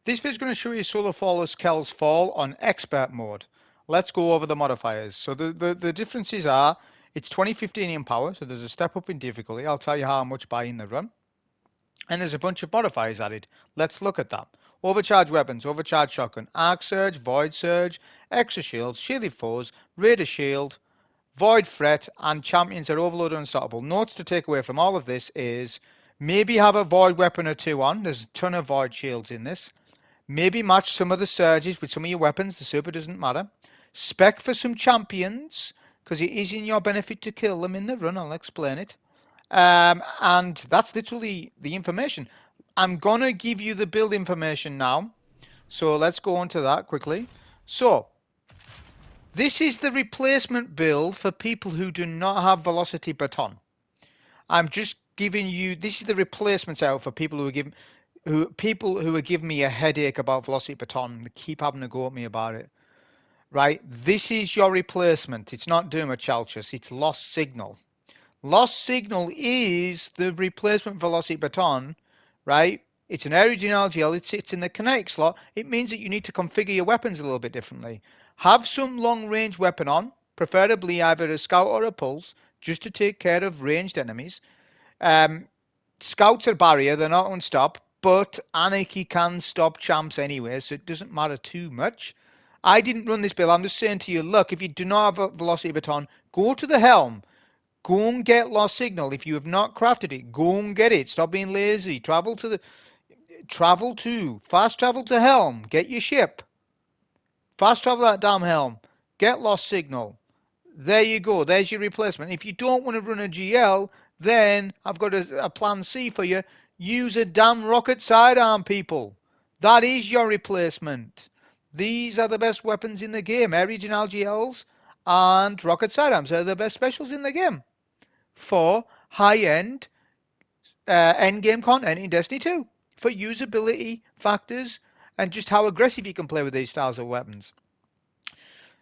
This video is going to show you Solar Faller's Kell's Fall on Expert mode. Let's go over the modifiers. So the differences are, it's 2015 in power, so there's a step up in difficulty. I'll tell you how much by in the run. And there's a bunch of modifiers added. Let's look at that. Overcharged weapons, overcharged shotgun, arc surge, void surge, extra shield, shielded foes, raider shield, void threat, and champions are overloaded and unstoppable. Notes to take away from all of this is maybe have a void weapon or two on. There's a ton of void shields in this. Maybe match some of the surges with some of your weapons. The super doesn't matter. Spec for some champions, because it is in your benefit to kill them in the run. I'll explain it. And that's literally the information. I'm going to give you the build information now. So let's go on to that quickly. So this is the replacement build for people who do not have Velocity Baton. I'm just giving you, this is the replacement out for people who are giving me a headache about Velocity Baton. They keep having to go at me about it. Right? This is your replacement. It's not Duma Chalchus, it's Lost Signal. Lost Signal is the replacement Velocity Baton, right? It's an original gel, it sits in the kinetic slot. It means that you need to configure your weapons a little bit differently. Have some long range weapon on, preferably either a scout or a pulse, just to take care of ranged enemies. Scouts are barrier, they're not unstop, but Anarchy can stop champs anyway, so it doesn't matter too much. I didn't run this build, I'm just saying to you, look, if you do not have a Velocity Baton, go to the helm. Go and get Lost Signal. If you have not crafted it, go and get it. Stop being lazy. Fast travel to helm. Get your ship. Fast travel that damn helm. Get Lost Signal. There you go. There's your replacement. If you don't want to run a GL, then I've got a plan C for you. Use a damn rocket sidearm, people. That is your replacement. These are the best weapons in the game. Original GLs and rocket sidearms are the best specials in the game for high-end endgame content in Destiny 2, for usability factors and just how aggressive you can play with these styles of weapons.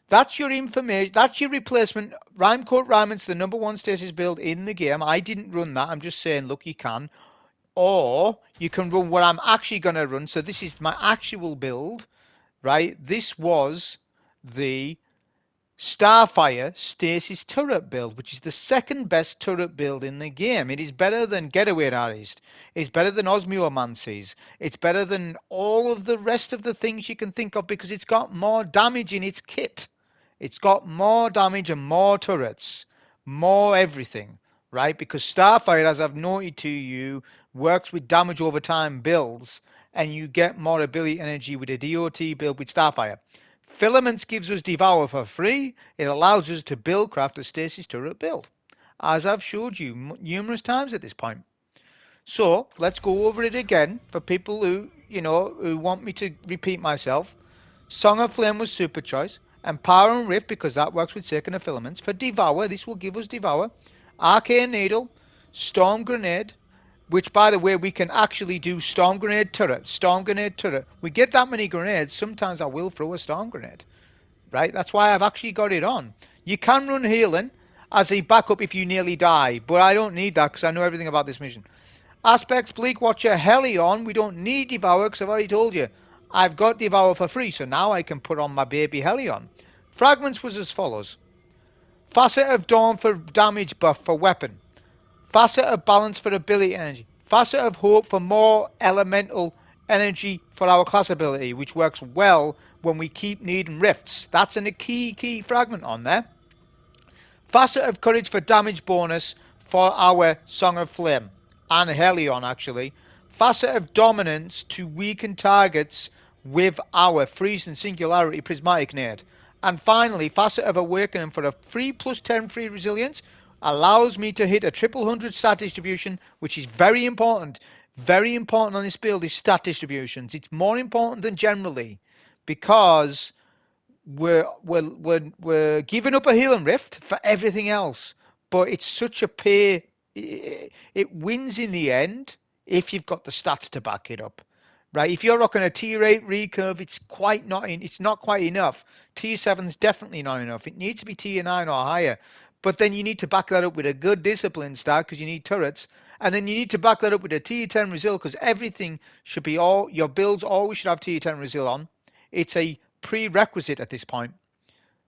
That's your information. That's your replacement. Rhymecoat Ryman's the #1 Stasis build in the game. I didn't run that. I'm just saying, look, you can. Or you can run what I'm actually going to run. So this is my actual build, right? This was the Starfire Stasis turret build, which is the second best turret build in the game. It is better than Getaway Artist. It's better than Osmiomancies. It's better than all of the rest of the things you can think of because it's got more damage in its kit. It's got more damage and more turrets, more everything, right? Because Starfire, as I've noted to you, works with damage over time builds, and you get more ability energy with a DOT build with Starfire. Filaments gives us Devour for free. It allows us to craft a Stasis turret build, as I've showed you numerous times at this point. So let's go over it again for people who want me to repeat myself. Song of Flame was super choice, and Power and Rift because that works with Sacred Filaments. For Devour, this will give us Devour, Arcane Needle, Storm Grenade, which, by the way, we can actually do Storm Grenade turret. We get that many grenades, sometimes I will throw a Storm Grenade. Right? That's why I've actually got it on. You can run healing as a backup if you nearly die, but I don't need that because I know everything about this mission. Aspects, Bleak Watcher, Helion. We don't need Devour because I've already told you. I've got Devour for free, so now I can put on my baby Helion. Fragments was as follows. Facet of Dawn for damage buff for weapon. Facet of Balance for ability energy. Facet of Hope for more elemental energy for our class ability, which works well when we keep needing rifts. That's a key fragment on there. Facet of Courage for damage bonus for our Song of Flame. And Helion, actually. Facet of Dominance to weaken targets with our Freeze and Singularity Prismatic Nade. And finally, Facet of Awakening for a 3+10 free resilience. Allows me to hit a 100 stat distribution, which is very important. Very important on this build is stat distributions. It's more important than generally because we're giving up a healing rift for everything else. But it's such a pay. It wins in the end if you've got the stats to back it up. Right? If you're rocking a tier 8 recurve, it's not quite enough. Tier 7 is definitely not enough. It needs to be tier 9 or higher. but then you need to back that up with a good discipline stack because you need turrets, and then you need to back that up with a tier 10 resil because everything should be your builds always should have tier 10 resil on. It's a prerequisite at this point.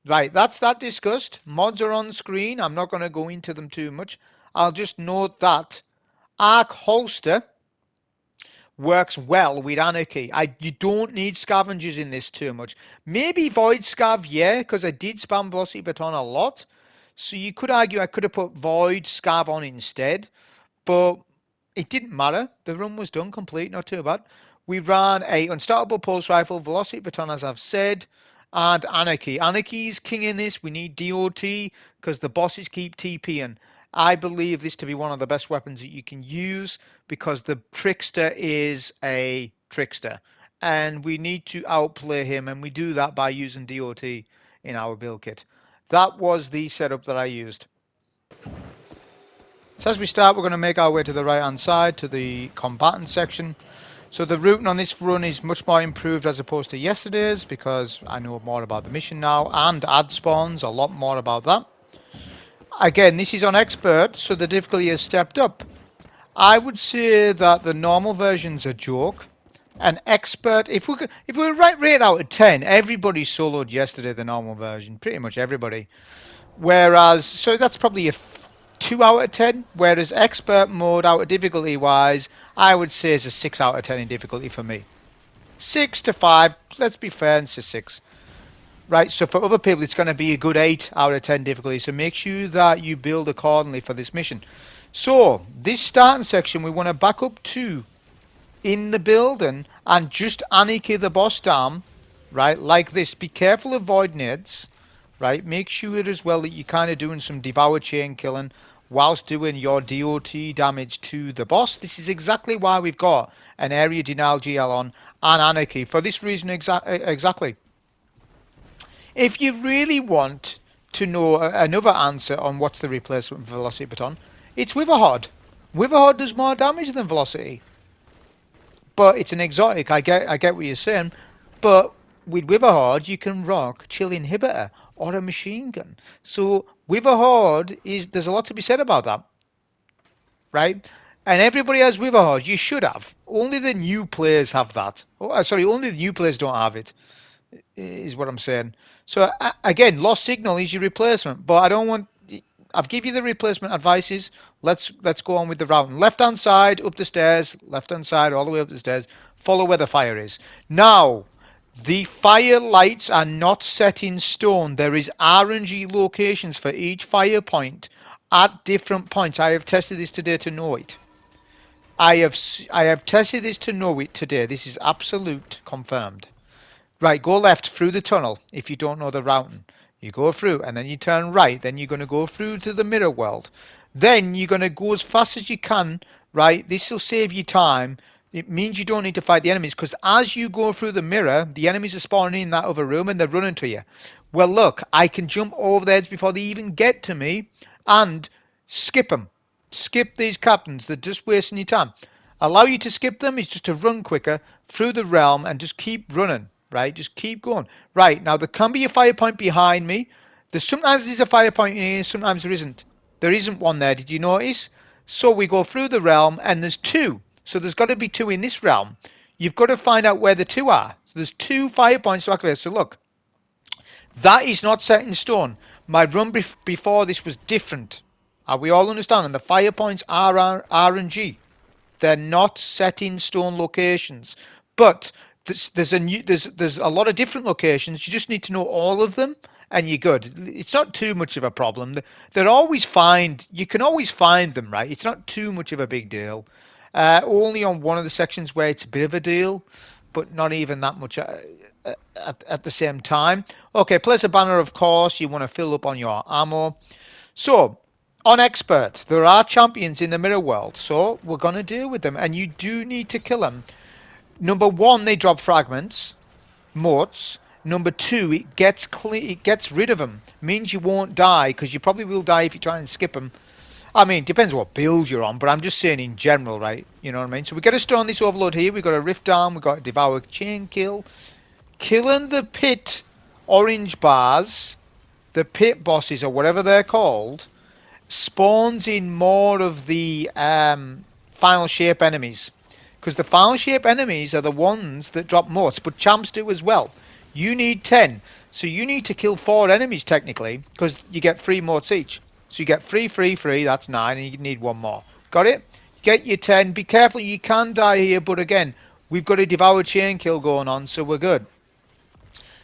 Right, that's that discussed. Mods are on screen. I'm not going to go into them too much. I'll just note that Arc Holster works well with Anarchy. You don't need scavengers in this too much. Maybe Void Scav, yeah, because I did spam Velocity Baton a lot. So you could argue I could have put Void Scav on instead, but it didn't matter. The run was done complete, not too bad. We ran a Unstartable Pulse Rifle, Velocity Baton, as I've said, and Anarchy. Anarchy's king in this. We need DOT because the bosses keep TPing. I believe this to be one of the best weapons that you can use because the Trickster is a Trickster. And we need to outplay him, and we do that by using DOT in our build kit. That was the setup that I used. So as we start, we're going to make our way to the right hand side to the combatant section. So the routing on this run is much more improved as opposed to yesterday's because I know more about the mission now and ad spawns, a lot more about that. Again, this is on expert, so the difficulty has stepped up. I would say that the normal version's a joke. An expert, if we rate out of 10, everybody soloed yesterday the normal version, pretty much everybody. Whereas, so that's probably a 2 out of 10, whereas expert mode out of difficulty wise, I would say is a 6 out of 10 in difficulty for me. 6 to 5, let's be fair and say 6. Right, so for other people it's going to be a good 8 out of 10 difficulty, so make sure that you build accordingly for this mission. So, this starting section we want to back up to in the building and just anarchy the boss down, right, like this. Be careful of void nades, right, make sure as well that you're kind of doing some devour chain killing whilst doing your DOT damage to the boss. This is exactly why we've got an area denial GL on and anarchy, for this reason exactly. If you really want to know another answer on what's the replacement for Velocity Baton, it's Witherhoard. Witherhoard does more damage than Velocity. But it's an exotic, I get what you're saying. But with Witherhoard, you can rock Chill Inhibitor or a machine gun. So Witherhoard, there's a lot to be said about that. Right? And everybody has Witherhoard. You should have. Only the new players have that. Oh, sorry, only the new players don't have it, is what I'm saying. So again, Lost Signal is your replacement, but I don't want. I've give you the replacement advices. Let's go on with the routing. Left hand side up the stairs. Left hand side all the way up the stairs. Follow where the fire is. Now, the fire lights are not set in stone. There is RNG locations for each fire point at different points. I have tested this today to know it. I have tested this to know it today. This is absolute confirmed. Right, go left through the tunnel if you don't know the routing. You go through and then you turn right. Then you're going to go through to the mirror world. Then you're going to go as fast as you can, right? This will save you time. It means you don't need to fight the enemies because as you go through the mirror, the enemies are spawning in that other room and they're running to you. Well, look, I can jump over the edge before they even get to me and skip them. Skip these captains. They're just wasting your time. Allow you to skip them is just to run quicker through the realm and just keep running. Right, just keep going. Right, now there can be a fire point behind me. Sometimes there's a fire point in here, sometimes there isn't. There isn't one there, did you notice? So we go through the realm and there's 2. So there's got to be 2 in this realm. You've got to find out where the 2 are. So there's 2 fire points to activate. So look, that is not set in stone. My run before this was different. Are we all understanding? The fire points are RNG. They're not set in stone locations. But there's a lot of different locations. You just need to know all of them, and you're good. It's not too much of a problem. They're always find. You can always find them, right? It's not too much of a big deal. Only on one of the sections where it's a bit of a deal, but not even that much at the same time. Okay, place a banner. Of course, you want to fill up on your ammo. So on expert, there are champions in the mirror world, so we're gonna deal with them, and you do need to kill them. Number 1, they drop fragments, motes. Number 2, it gets rid of them. Means you won't die, because you probably will die if you try and skip them. I mean, it depends what build you're on, but I'm just saying in general, right? You know what I mean? So we get a stone this overload here. We've got a rift arm. We've got a devour chain kill. Killing the pit orange bars, the pit bosses or whatever they're called, spawns in more of the final shape enemies. Because the final shape enemies are the ones that drop motes, but champs do as well. You need 10. So you need to kill 4 enemies technically, because you get 3 motes each. So you get 3, 3, 3, that's 9, and you need 1 more. Got it? Get your 10. Be careful, you can die here, but again, we've got a devour chain kill going on, so we're good.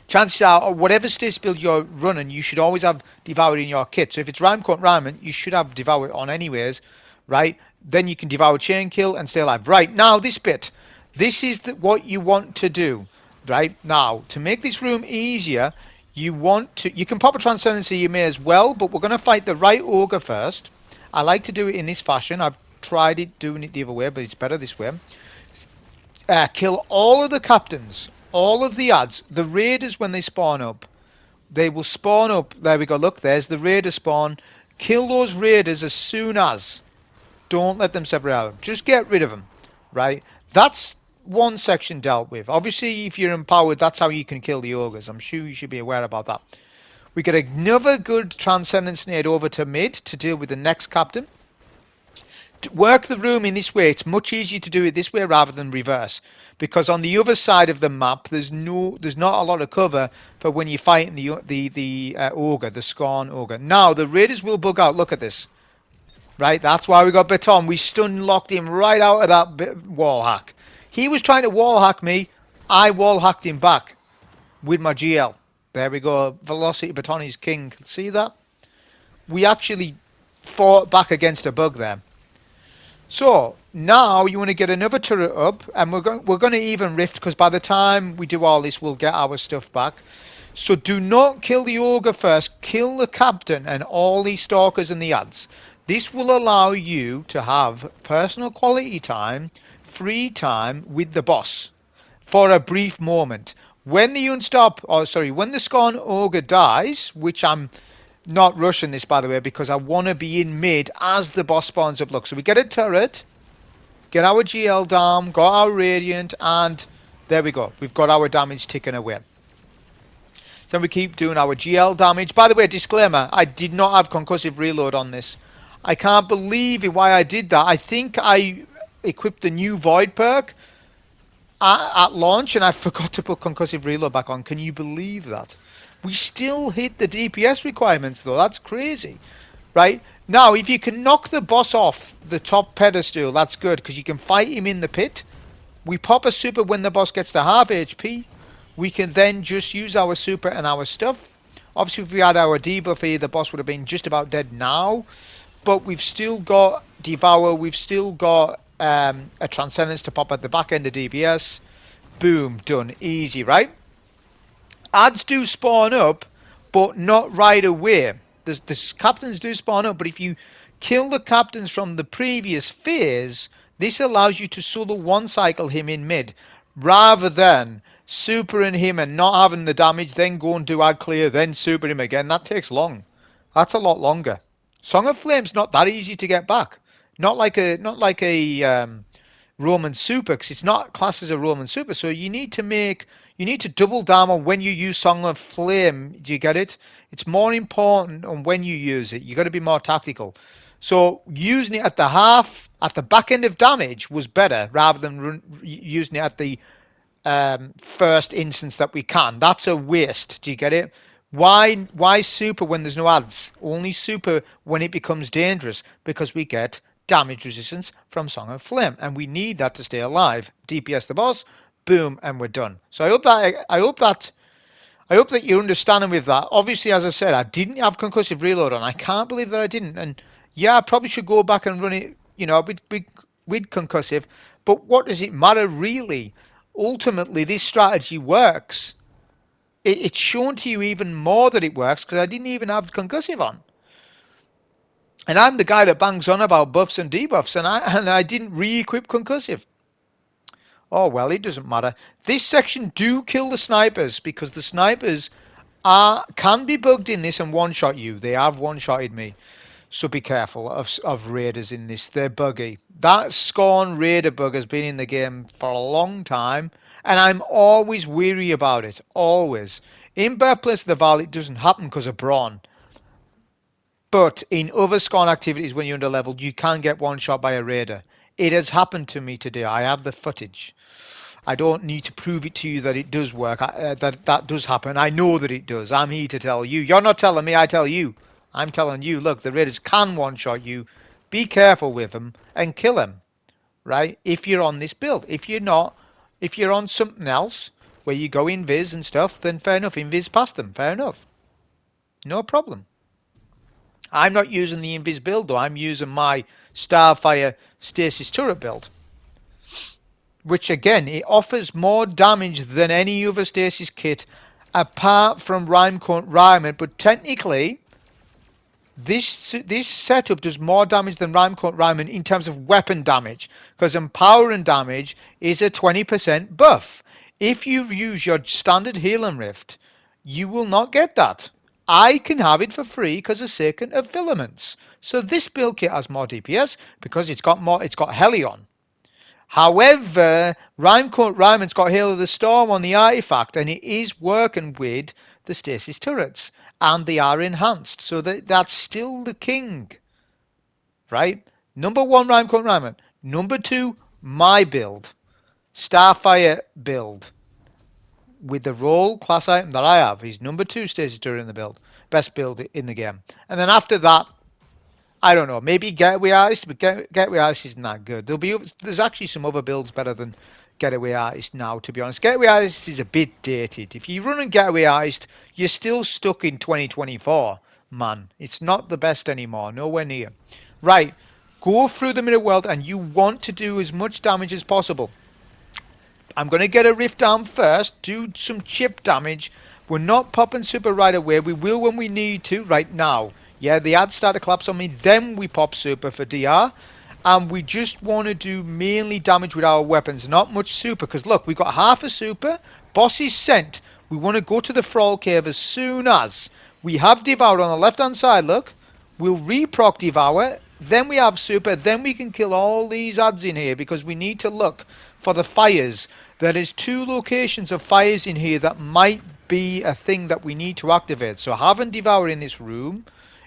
Chances are, whatever stasis build you're running, you should always have devour in your kit. So if it's rhyme cut rhyme, you should have devour on anyways, right? Then you can devour chain kill and stay alive. Right, now this bit. This is what you want to do. Right, now, to make this room easier, you can pop a transcendency, you may as well, but we're going to fight the right ogre first. I like to do it in this fashion. I've tried it doing it the other way, but it's better this way. Kill all of the captains, all of the ads, the raiders when they spawn up. They will spawn up. There we go. Look, there's the raider spawn. Kill those raiders as soon as. Don't let them separate out. Just get rid of them. Right? That's one section dealt with. Obviously, if you're empowered, that's how you can kill the ogres. I'm sure you should be aware about that. We get another good Transcendence Nade over to mid to deal with the next captain. Work the room in this way. It's much easier to do it this way rather than reverse, because on the other side of the map there's not a lot of cover for when you're fighting the ogre, the Scorn ogre. Now the raiders will bug out. Look at this. Right, that's why we got Baton. We stun locked him right out of that wall hack. He was trying to wall hack me. I wall hacked him back with my GL. There we go. Velocity Baton is king. See that? We actually fought back against a bug there. So now you want to get another turret up, and we're going to even rift, because by the time we do all this, we'll get our stuff back. So do not kill the ogre first. Kill the captain and all these stalkers and the ads. This will allow you to have personal quality time, free time with the boss for a brief moment. When the when the Scorn ogre dies, which I'm not rushing this, by the way, because I want to be in mid as the boss spawns up. Look, so we get a turret, get our GL down, got our radiant, and there we go. We've got our damage ticking away. Then we keep doing our GL damage. By the way, disclaimer, I did not have concussive reload on this. I can't believe why I did that. I think I equipped the new Void perk at launch, and I forgot to put concussive reload back on. Can you believe that? We still hit the DPS requirements, though. That's crazy. Right? Now, if you can knock the boss off the top pedestal, that's good, because you can fight him in the pit. We pop a super when the boss gets to half HP. We can then just use our super and our stuff. Obviously, if we had our debuff here, the boss would have been just about dead now. But we've still got Devour. We've still got a Transcendence to pop at the back end of DPS. Boom. Done. Easy, right? Ads do spawn up, but not right away. The captains do spawn up, but if you kill the captains from the previous phase, this allows you to solo one cycle him in mid, rather than supering him and not having the damage, then go and do ad clear, then super him again. That takes long. That's a lot longer. Song of Flame's not that easy to get back. Not like a Roman super, because it's not classed as a Roman super. So you need to double down on when you use Song of Flame. Do you get it? It's more important on when you use it. You got to be more tactical. So using it at the back end of damage was better, rather than using it at the first instance that we can. That's a waste. Do you get it? Why super when there's no ads? Only super when it becomes dangerous, because we get damage resistance from Song of Flame, and we need that to stay alive. DPS the boss, boom, and we're done. So I hope that you're understanding with that. Obviously, as I said, I didn't have concussive reload on. I can't believe that I didn't. And yeah, I probably should go back and run it, with concussive. But what does it matter really? Ultimately, this strategy works. It's shown to you even more that it works, because I didn't even have concussive on. And I'm the guy that bangs on about buffs and debuffs, and I didn't re-equip concussive. Oh well, it doesn't matter. This section do kill the snipers, because the snipers can be bugged in this and one-shot you. They have one-shotted me. So be careful of raiders in this. They're buggy. That Scorn raider bug has been in the game for a long time, and I'm always weary about it. Always. In Birthplace of the Val, it doesn't happen because of Brawn. But in other scorn activities, when you're under leveled, you can get one shot by a raider. It has happened to me today. I have the footage. I don't need to prove it to you that it does work, that does happen. I know that it does. I'm here to tell you. You're not telling me, I tell you. I'm telling you, look, the raiders can one-shot you. Be careful with them and kill them, right? If you're on this build. If you're not, if you're on something else where you go invis and stuff, then fair enough, invis past them, fair enough. No problem. I'm not using the invis build though, I'm using my Starfire Stasis turret build. Which again, it offers more damage than any other Stasis kit apart from Rhymecoat Ryman, but technically this setup does more damage than Rhymecoat Ryman in terms of weapon damage, because empowering damage is a 20% buff. If you use your standard heal and rift, you will not get that. I can have it for free because of sake of filaments. So this build kit has more DPS because it's got Helion. However, Rhymecoat Ryman's got Hail of the Storm on the artifact, and it is working with the Stasis turrets, and they are enhanced, so that's still the king, right? Number 1, Rhymecoat Ryman. Number 2, my build, Starfire build, with the role class item that I have. He's number 2 Stasis turret in the build, best build in the game, and then after that, I don't know, maybe Getaway Artist, but Getaway Artist isn't that good. There's actually some other builds better than Getaway Artist now, to be honest. Getaway Artist is a bit dated. If you run a Getaway Artist, you're still stuck in 2024, man. It's not the best anymore, nowhere near. Right, go through the mirror world and you want to do as much damage as possible. I'm going to get a rift down first, do some chip damage. We're not popping super right away. We will when we need to, right now. Yeah, the ads start to collapse on me, then we pop super for DR. And we just want to do mainly damage with our weapons, not much super. Because look, we've got half a super, boss is sent. We want to go to the Thrall Cave as soon as we have Devour on the left-hand side, look. We'll reproc Devour, then we have super, then we can kill all these ads in here. Because we need to look for the fires. There is 2 locations of fires in here that might be a thing that we need to activate. So having Devour in this room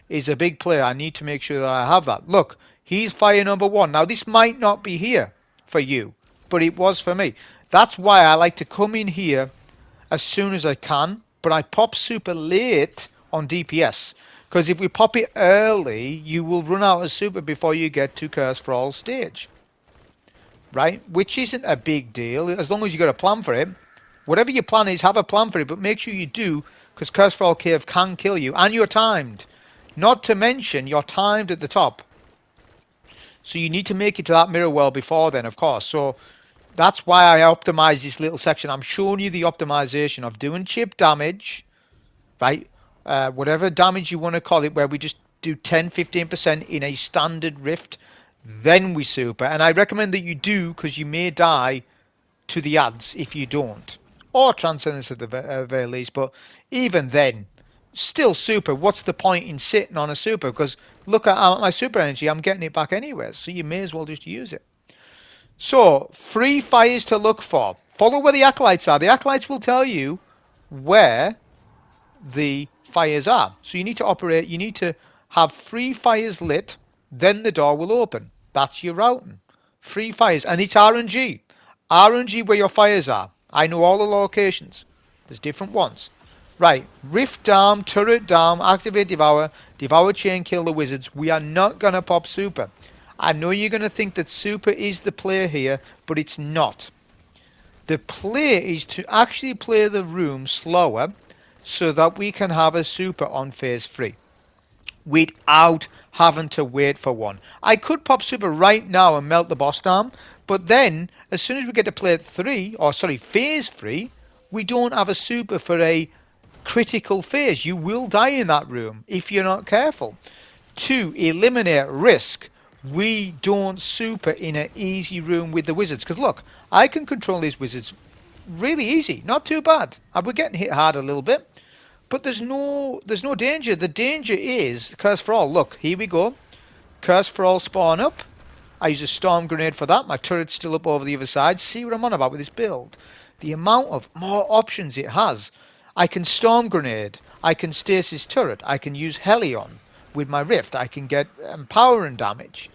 is a big player. I need to make sure that I have that. Look, he's fire number 1. Now, this might not be here for you, but it was for me. That's why I like to come in here as soon as I can, but I pop super late on DPS. Because if we pop it early, you will run out of super before you get to Curse for All stage. Right? Which isn't a big deal, as long as you got a plan for it. Whatever your plan is, have a plan for it, but make sure you do, because Curse for All Cave can kill you, and you're timed. Not to mention, you're timed at the top. So you need to make it to that mirror world before then, of course. So that's why I optimize this little section. I'm showing you the optimization of doing chip damage, right? Whatever damage you want to call it, where we just do 10-15% in a standard rift, then we super. And I recommend that you do, because you may die to the ads if you don't. Or Transcendence at the very least, but even then, still super. What's the point in sitting on a super? Because look at my super energy, I'm getting it back anyway, so you may as well just use it. So, free fires to look for. Follow where the acolytes are. The acolytes will tell you where the fires are. So you need to have 3 fires lit, then the door will open. That's your routing. 3 fires, and it's RNG. RNG where your fires are. I know all the locations. There's different ones. Right, Rift Dam, Turret Dam, activate Devour, Devour Chain, kill the wizards. We are not going to pop super. I know you're going to think that super is the play here, but it's not. The play is to actually play the room slower so that we can have a super on phase 3 without having to wait for one. I could pop super right now and melt the boss down, but then as soon as we get to play phase 3, we don't have a super for a critical phase. You will die in that room if you're not careful. To eliminate risk, we don't super in an easy room with the wizards. Because look, I can control these wizards really easy, not too bad. We're getting hit hard a little bit, but there's no danger. The danger is Curse for All. Look, here we go. Curse for All spawn up. I use a storm grenade for that. My turret's still up over the other side. See what I'm on about with this build. The amount of more options it has. I can storm grenade, I can stasis turret, I can use Helion, with my Rift. I can get power and damage.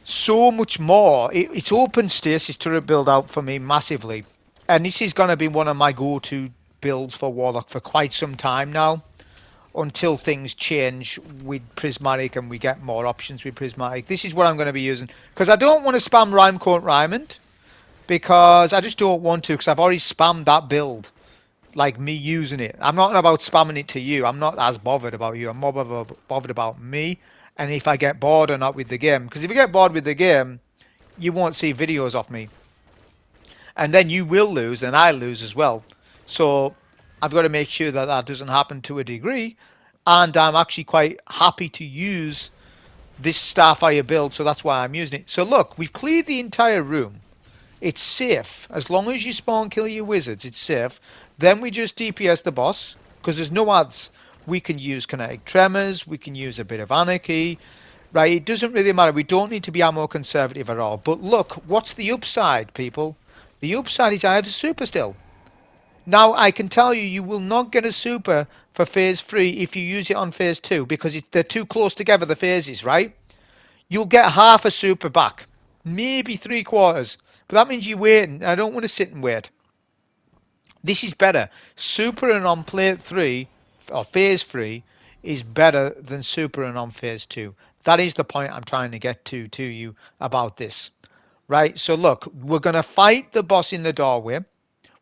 So much more. It's opened Stasis turret build out for me massively. And this is going to be one of my go-to builds for Warlock for quite some time now. Until things change with Prismatic and we get more options with Prismatic. This is what I'm going to be using. Because I don't want to spam Rhyme Coat Raymond. Because I just don't want to. Because I've already spammed that build. Like me using it. I'm not about spamming it to you. I'm not as bothered about you. I'm more bothered about me. And if I get bored or not with the game. Because if you get bored with the game, you won't see videos of me. And then you will lose and I lose as well. So I've got to make sure that that doesn't happen to a degree. And I'm actually quite happy to use this Starfire build. So that's why I'm using it. So look, we've cleared the entire room. It's safe. As long as you spawn kill your wizards, it's safe. Then we just DPS the boss. Because there's no ads. We can use kinetic tremors. We can use a bit of anarchy. Right, it doesn't really matter. We don't need to be ammo conservative at all. But look, what's the upside, people? The upside is I have a super still. Now, I can tell you, you will not get a super for phase 3 if you use it on phase 2. Because they're too close together, the phases, right? You'll get half a super back. Maybe 3/4. But that means you're waiting. I don't want to sit and wait. This is better. Super and on plate 3, or phase 3, is better than super and on phase 2. That is the point I'm trying to get to you about this. Right, so look, we're going to fight the boss in the doorway.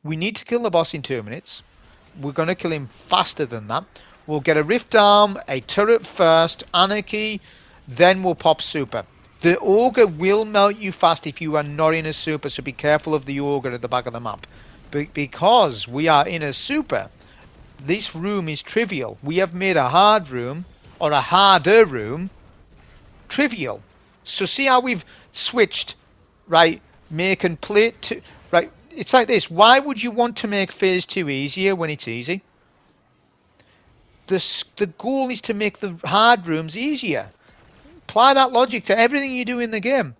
We need to kill the boss in 2 minutes. We're going to kill him faster than that. We'll get a Rift Arm, a turret first, Anarchy, then we'll pop super. The Ogre will melt you fast if you are not in a super, so be careful of the Ogre at the back of the map. But because we are in a super, this room is trivial. We have made a hard room, or a harder room, trivial. So see how we've switched, right? Making plate 2, right? It's like this. Why would you want to make phase 2 easier when it's easy? The goal is to make the hard rooms easier. Apply that logic to everything you do in the game.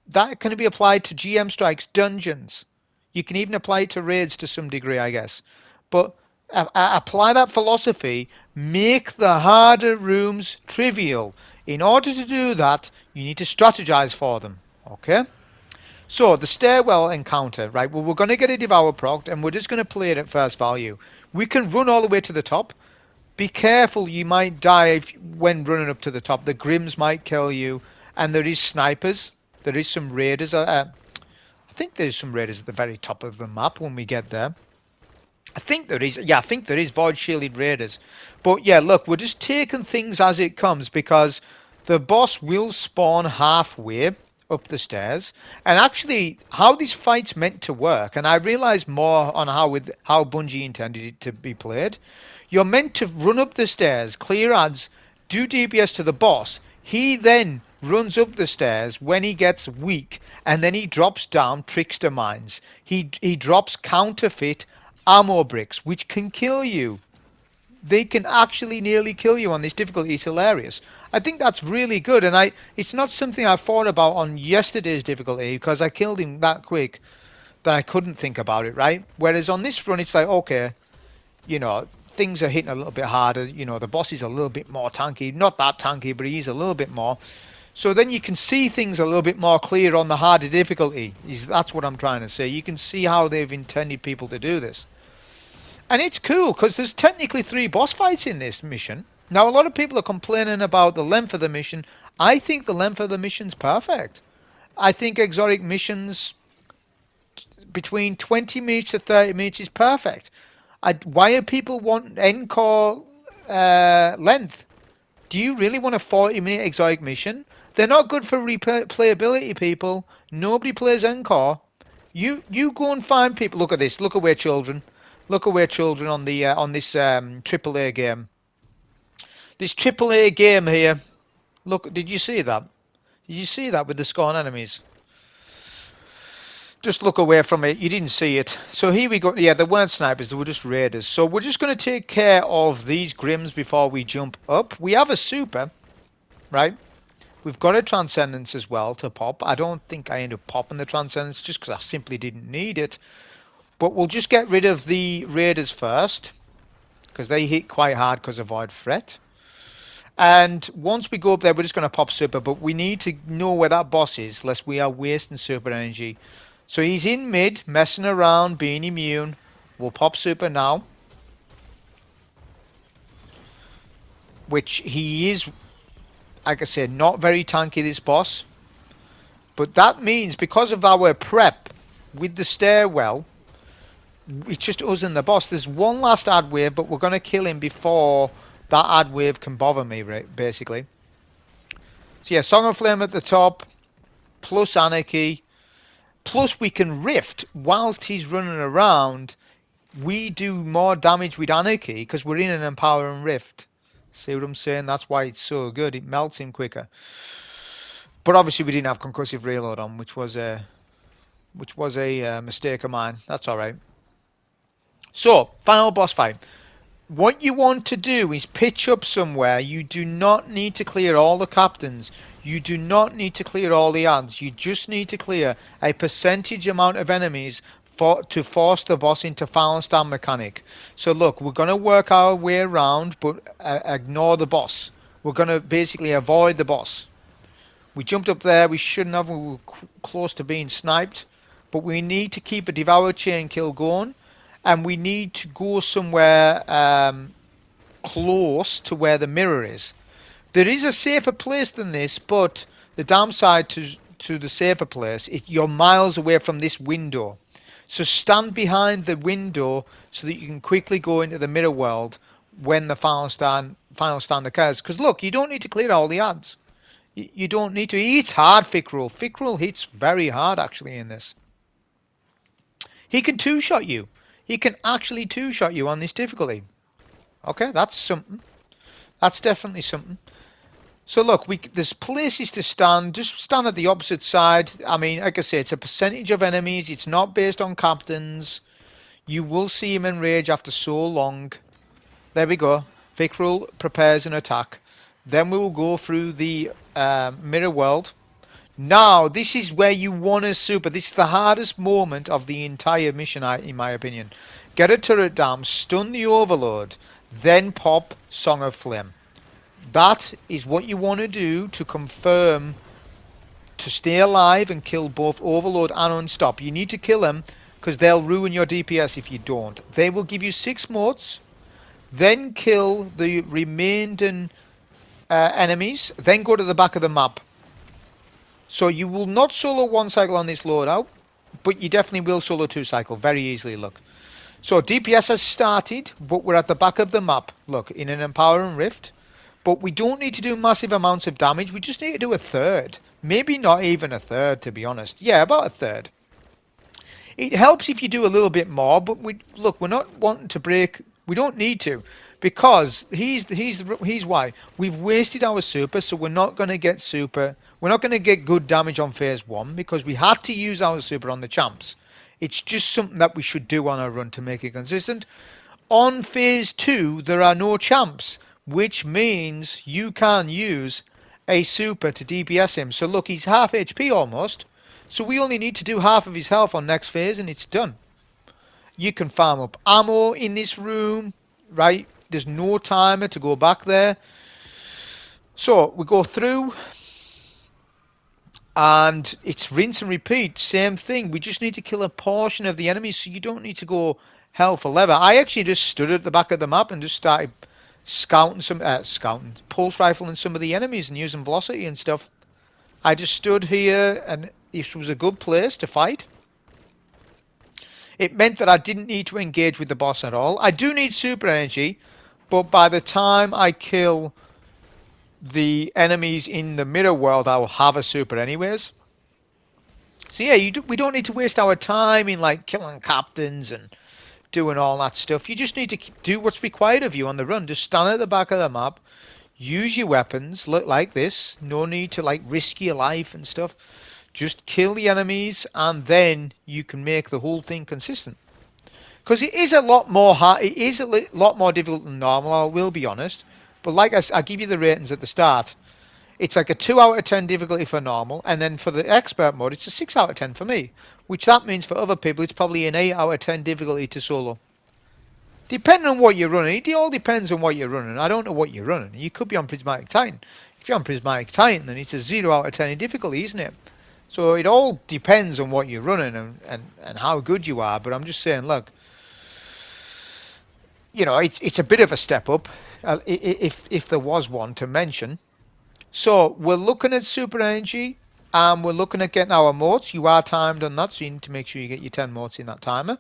That can be applied to GM strikes, dungeons. You can even apply it to raids to some degree, I guess. But apply that philosophy. Make the harder rooms trivial. In order to do that, you need to strategize for them. Okay? So, the Stairwell encounter, right? Well, we're going to get a Devour proc, and we're just going to play it at first value. We can run all the way to the top. Be careful, you might die when running up to the top. The Grims might kill you, and there is snipers. There is some raiders. I think there's some raiders at the very top of the map when we get there. I think there is. Yeah, I think there is Void Shielded raiders. But yeah, look, we're just taking things as it comes because the boss will spawn halfway up the stairs. And actually, how this fight's meant to work, and I realised more on how Bungie intended it to be played. You're meant to run up the stairs, clear ads, do DPS to the boss. He then runs up the stairs when he gets weak, and then he drops down Trickster mines. He drops counterfeit ammo bricks, which can kill you. They can actually nearly kill you on this difficulty. It's hilarious. I think that's really good, and it's not something I thought about on yesterday's difficulty because I killed him that quick that I couldn't think about it, right? Whereas on this run, it's like, okay, you know, things are hitting a little bit harder. You know, the boss is a little bit more tanky. Not that tanky, but he's a little bit more. So then you can see things a little bit more clear on the harder difficulty. That's what I'm trying to say. You can see how they've intended people to do this. And it's cool because there's technically 3 boss fights in this mission. Now, a lot of people are complaining about the length of the mission. I think the length of the mission's perfect. I think exotic missions between 20 minutes to 30 minutes is perfect. Why are people want encore length? Do you really want a 40-minute exotic mission? They're not good for replayability, people. Nobody plays encore. You go and find people. Look at this. Look away, children. Look away, children, on the on this AAA game. This AAA game here. Look, did you see that? Did you see that with the Scorn enemies? Just look away from it. You didn't see it. So here we go. Yeah, they weren't snipers. They were just raiders. So we're just going to take care of these Grims before we jump up. We have a super, right? We've got a Transcendence as well to pop. I don't think I end up popping the Transcendence just because I simply didn't need it. But we'll just get rid of the raiders first because they hit quite hard because of Void Threat. And once we go up there, we're just going to pop super, but we need to know where that boss is, lest we are wasting super energy. So he's in mid, messing around, being immune. We'll pop super now. Which he is, like I said, not very tanky, this boss. But that means, because of our prep with the stairwell, it's just us and the boss. There's one last ad wave, but we're going to kill him before that ad wave can bother me, right, basically. So yeah, Song of Flame at the top, plus Anarchy, plus we can rift whilst he's running around. We do more damage with Anarchy because we're in an empowering rift. See what I'm saying? That's why it's so good. It melts him quicker. But obviously we didn't have concussive reload on, which was a mistake of mine. That's all right. So final boss fight. What you want to do is pitch up somewhere. You do not need to clear all the captains. You do not need to clear all the ads. You just need to clear a percentage amount of enemies to force the boss into final stand mechanic. So look, we're going to work our way around, but ignore the boss. We're going to basically avoid the boss. We jumped up there. We shouldn't have. We were close to being sniped. But we need to keep a devour chain kill going. And we need to go somewhere close to where the mirror is. There is a safer place than this, but the downside to the safer place is you're miles away from this window. So stand behind the window so that you can quickly go into the mirror world when the final stand occurs. Because look, you don't need to clear all the ads. You don't need to. He hits hard, Fickrul. Fickrul hits very hard, actually, in this. He can two-shot you. He can actually two-shot you on this difficulty. Okay, that's something. That's definitely something. So look, there's places to stand. Just stand at the opposite side. I mean, like I say, it's a percentage of enemies. It's not based on captains. You will see him enrage after so long. There we go. Fickrul prepares an attack. Then we will go through the mirror world. Now, this is where you want to super. This is the hardest moment of the entire mission, in my opinion. Get a turret down, stun the overload, then pop Song of Flame. That is what you want to do to confirm to stay alive and kill both overload and unstop. You need to kill them because they'll ruin your DPS if you don't. They will give you 6 motes, then kill the remaining enemies, then go to the back of the map. So you will not solo 1 cycle on this loadout, but you definitely will solo 2 cycle very easily, look. So DPS has started, but we're at the back of the map, look, in an empowering rift. But we don't need to do massive amounts of damage, we just need to do a third. Maybe not even a third, to be honest. Yeah, about a third. It helps if you do a little bit more, but look, we're not wanting to break, we don't need to. Because he's why. We've wasted our super, so we're not going to get super. We're not going to get good damage on phase 1 because we had to use our super on the champs. It's just something that we should do on our run to make it consistent. On phase 2, there are no champs, which means you can use a super to DPS him. So look, he's half HP almost. So we only need to do half of his health on next phase and it's done. You can farm up ammo in this room, right? There's no timer to go back there. So we go through and it's rinse and repeat. Same thing. We just need to kill a portion of the enemy, so you don't need to go hell for leather. I actually just stood at the back of the map and just started scouting pulse rifling some of the enemies and using velocity and stuff. I just stood here and this was a good place to fight. It meant that I didn't need to engage with the boss at all. I do need super energy, but by the time I kill the enemies in the mirror world, I will have a super anyways. So yeah, we don't need to waste our time in like killing captains and doing all that stuff. You just need to do what's required of you on the run. Just stand at the back of the map, use your weapons, look like this. No need to like risk your life and stuff. Just kill the enemies and then you can make the whole thing consistent. Because it is a lot more hard. It is a lot more difficult than normal, I will be honest. But like I give you the ratings at the start. It's like a 2 out of 10 difficulty for normal. And then for the expert mode, it's a 6 out of 10 for me. Which that means for other people, it's probably an 8 out of 10 difficulty to solo. Depending on what you're running, it all depends on what you're running. I don't know what you're running. You could be on Prismatic Titan. If you're on Prismatic Titan, then it's a 0 out of 10 in difficulty, isn't it? So it all depends on what you're running and how good you are. But I'm just saying, look, it's a bit of a step up, if there was one to mention. So we're looking at super energy, and we're looking at getting our motes. You are timed on that, so you need to make sure you get your 10 motes in that timer.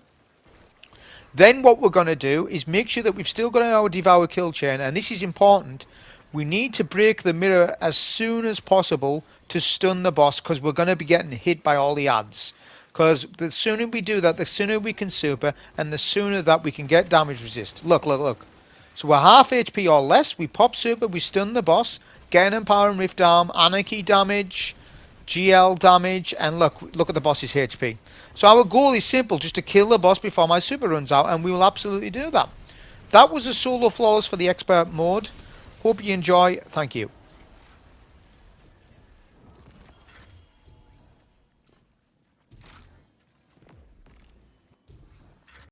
Then what we're going to do is make sure that we've still got our devour kill chain, and this is important. We need to break the mirror as soon as possible to stun the boss, because we're going to be getting hit by all the ads. Because the sooner we do that, the sooner we can super, and the sooner that we can get damage resist. Look, look, look. So we're half HP or less. We pop super, we stun the boss, get an empowering rift arm, anarchy damage, GL damage, and look at the boss's HP. So our goal is simple, just to kill the boss before my super runs out, and we will absolutely do that. That was a solo flawless for the expert mode. Hope you enjoy. Thank you.